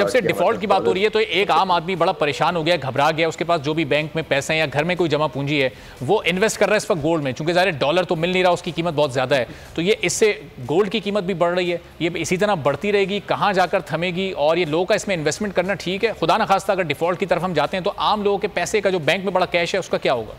जब से डिफॉल्ट की बात हो रही है तो एक आम आदमी बड़ा परेशान हो गया, घबरा गया। उसके पास जो भी बैंक में पैसे हैं या घर में कोई जमा पूंजी है वो इन्वेस्ट कर रहा है इस वक्त गोल्ड में, चूंकि ज़ाहिर डॉलर तो मिल नहीं रहा, उसकी कीमत बहुत ज़्यादा है, तो ये इससे गोल्ड की कीमत भी बढ़ रही है। ये इसी तरह बढ़ती रहेगी, कहाँ जाकर थमेगी? और ये लोगों का इसमें इन्वेस्टमेंट करना ठीक है? खुदा न खास्ता अगर डिफॉल्ट की तरफ हम जाते हैं तो आम लोगों के पैसे का जो बैंक में बड़ा कैश है उसका क्या होगा?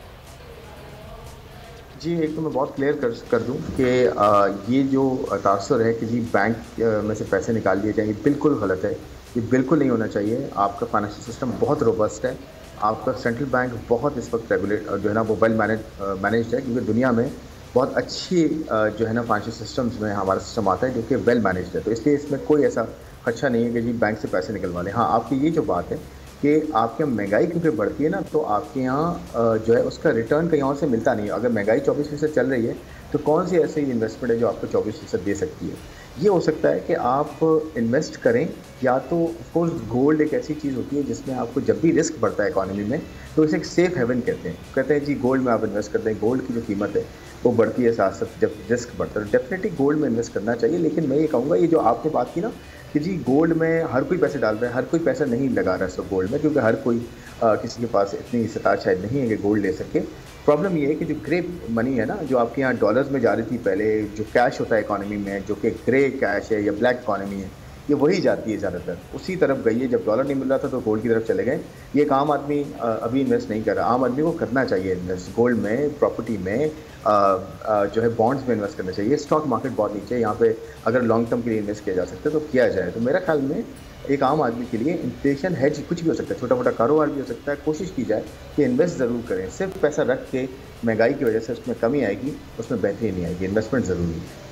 जी, एक तो मैं बहुत क्लियर कर दूं कि ये जो तासुर है कि जी बैंक में से पैसे निकाल लिए जाएंगे, बिल्कुल गलत है। ये बिल्कुल नहीं होना चाहिए। आपका फाइनेंशियल सिस्टम बहुत रोबस्ट है, आपका सेंट्रल बैंक बहुत इस वक्त रेगुलेट जो है ना वो वेल मैनेज्ड है, क्योंकि दुनिया में बहुत अच्छी जो है ना फाइनेंशियल सिस्टम्स में हमारा सिस्टम आता है जो कि वेल मैनेज्ड है। तो इसलिए इसमें कोई ऐसा खदशा नहीं है कि जी बैंक से पैसे निकलवा लें। हाँ, आपकी ये जो बात है कि आपके यहाँ महंगाई क्योंकि बढ़ती है ना, तो आपके यहाँ जो है उसका रिटर्न कहीं और से मिलता नहीं है। अगर महंगाई 24% चल रही है तो कौन सी ऐसी इन्वेस्टमेंट है जो आपको 24% दे सकती है? ये हो सकता है कि आप इन्वेस्ट करें, या तो ऑफकोर्स गोल्ड एक ऐसी चीज़ होती है जिसमें आपको जब भी रिस्क बढ़ता है इकॉनमी में तो इसे एक सेफ हेवन कहते हैं जी गोल्ड में आप इन्वेस्ट करते हैं, गोल्ड की जो कीमत है वो बढ़ती है, साथ साथ जब रिस्क बढ़ता है डेफिनेटली गोल्ड में इन्वेस्ट करना चाहिए। लेकिन मैं ये कहूँगा, ये जो आपने बात की ना कि जी गोल्ड में हर कोई पैसे डाल रहा है, हर कोई पैसा नहीं लगा रहा है सब गोल्ड में, क्योंकि हर कोई किसी के पास इतनी इस्तात शायद नहीं है कि गोल्ड ले सके। प्रॉब्लम ये है कि जो ग्रे मनी है ना, जो आपके यहाँ डॉलर्स में जा रही थी पहले, जो कैश होता है इकोनॉमी में, जो कि ग्रे कैश है या ब्लैक इकोनॉमी है, ये वही जाती है ज़्यादातर, उसी तरफ गई है। जब डॉलर नहीं मिल रहा था तो गोल्ड की तरफ चले गए। ये एक आम आदमी अभी इन्वेस्ट नहीं कर रहा। आम आदमी को करना चाहिए इन्वेस्ट गोल्ड में, प्रॉपर्टी में, जो है बॉन्ड्स में इन्वेस्ट करना चाहिए। स्टॉक मार्केट बहुत नीचे है, यहाँ पे अगर लॉन्ग टर्म के लिए इन्वेस्ट किया जा सकता है तो किया जाए। तो मेरा ख्याल में एक आम आदमी के लिए इन्फ्लेशन हेज कुछ भी हो सकता है, छोटा मोटा कारोबार भी हो सकता है। कोशिश की जाए कि इन्वेस्ट ज़रूर करें। सिर्फ पैसा रख के महंगाई की वजह से उसमें कमी आएगी, उसमें बेहतरी नहीं आएगी। इन्वेस्टमेंट ज़रूरी है।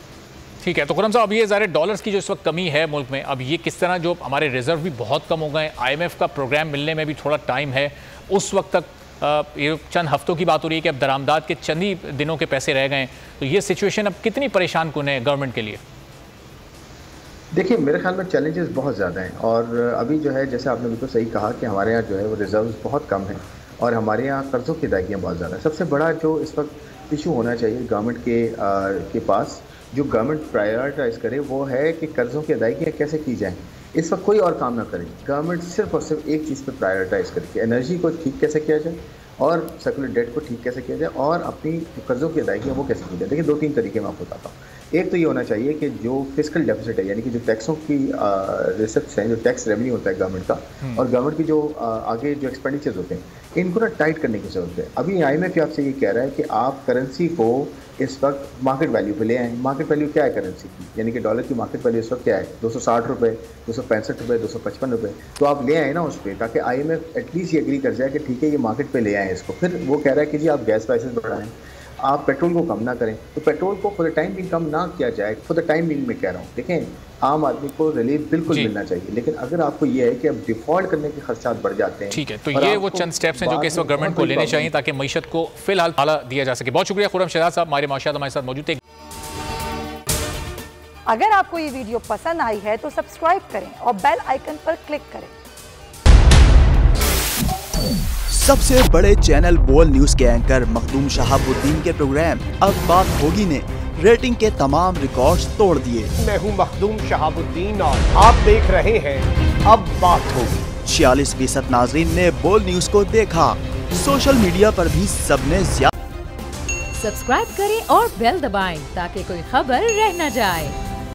ठीक है, तो खुर्रम साहब, अब ये ज़ाहिर डॉलर्स की जो इस वक्त कमी है मुल्क में, अब ये किस तरह, जो हमारे रिजर्व भी बहुत कम हो गए, IMF का प्रोग्राम मिलने में भी थोड़ा टाइम है, उस वक्त तक ये चंद हफ्तों की बात हो रही है कि अब दरामदाद के चंद ही दिनों के पैसे रह गए, तो ये सिचुएशन अब कितनी परेशान कुन है गवर्नमेंट के लिए? देखिए, मेरे ख्याल में चैलेंजेस बहुत ज़्यादा हैं, और अभी जो है जैसे आपने बिल्कुल सही कहा कि हमारे यहाँ जो है वो रिजर्व्स बहुत कम हैं और हमारे यहाँ कर्ज़ों की अदायगियाँ बहुत ज़्यादा है। सबसे बड़ा जो इस वक्त इशू होना चाहिए गवर्नमेंट के पास, जो गवर्नमेंट प्रायोरिटाइज़ करे, वो है कि कर्ज़ों की अदायगियाँ कैसे की जाएँ। इस वक्त कोई और काम ना करे, गवर्नमेंट सिर्फ और सिर्फ एक चीज़ पे प्रायोरिटाइज़ करे कि एनर्जी को ठीक कैसे किया जाए और सेकुलर डेट को ठीक कैसे किया जाए और अपनी कर्ज़ों की अदायगियाँ वो कैसे की जाए। देखिए, 2-3 तरीके मैं आपको बताता हूँ। एक तो ये होना चाहिए कि जो फिस्कल डेफिसिट है, यानी कि जो टैक्सों की रिसिप्ट्स हैं, जो टैक्स रेवेन्यू होता है गवर्नमेंट का, और गवर्नमेंट की जो आगे जो एक्सपेंडिचर्स होते हैं, इनको ना टाइट करने की ज़रूरत है। अभी IMF आपसे ये कह रहा है कि आप करेंसी को इस वक्त मार्केट वैल्यू पे ले आएँ। मार्केट वैल्यू क्या है करेंसी की? यानी कि डॉलर की मार्केट वैल्यू इस वक्त क्या है? 260 रुपये, 265 रुपये, 255 रुपये। तो आप ले आए ना उस पर, ताकि IMF एटलीस्ट ये एग्री कर जाए कि ठीक है ये मार्केट पे ले आएँ इसको। फिर वो कह रहा है कि जी आप गैस प्राइसेस बढ़ाएं, आप पेट्रोल को कम ना करें। तो पेट्रोल को फॉर द टाइम बिंग कम ना किया जाए, फॉर द टाइम बिंग मैं कह रहा हूँ। देखें, आम आदमी को रिलीफ बिल्कुल मिलना चाहिए, लेकिन अगर आपको ये है कि अब डिफॉल्ट करने के खर्चात बढ़ जाते हैं। ठीक है, तो ये वो चंद स्टेप्स हैं जो कि इस वक्त गवर्नमेंट को लेने चाहिए ताकि मईशत को फिलहाल आला दिया जा सके। बहुत शुक्रिया खुर्रम शहजाद साहब, हमारे माशात हमारे साथ मौजूद थे। अगर आपको ये वीडियो पसंद आई है तो सब्सक्राइब करें और बेल आइकन पर क्लिक करें। सबसे बड़े चैनल बोल न्यूज के एंकर मखदूम शहाबुद्दीन के प्रोग्राम अब बात होगी ने रेटिंग के तमाम रिकॉर्ड्स तोड़ दिए। मैं हूं मखदूम शहाबुद्दीन और आप देख रहे हैं अब बात होगी। 46% नाज़रीन ने बोल न्यूज को देखा। सोशल मीडिया पर भी सबने सब्सक्राइब करें और बेल दबाएं ताकि कोई खबर रह न जाए।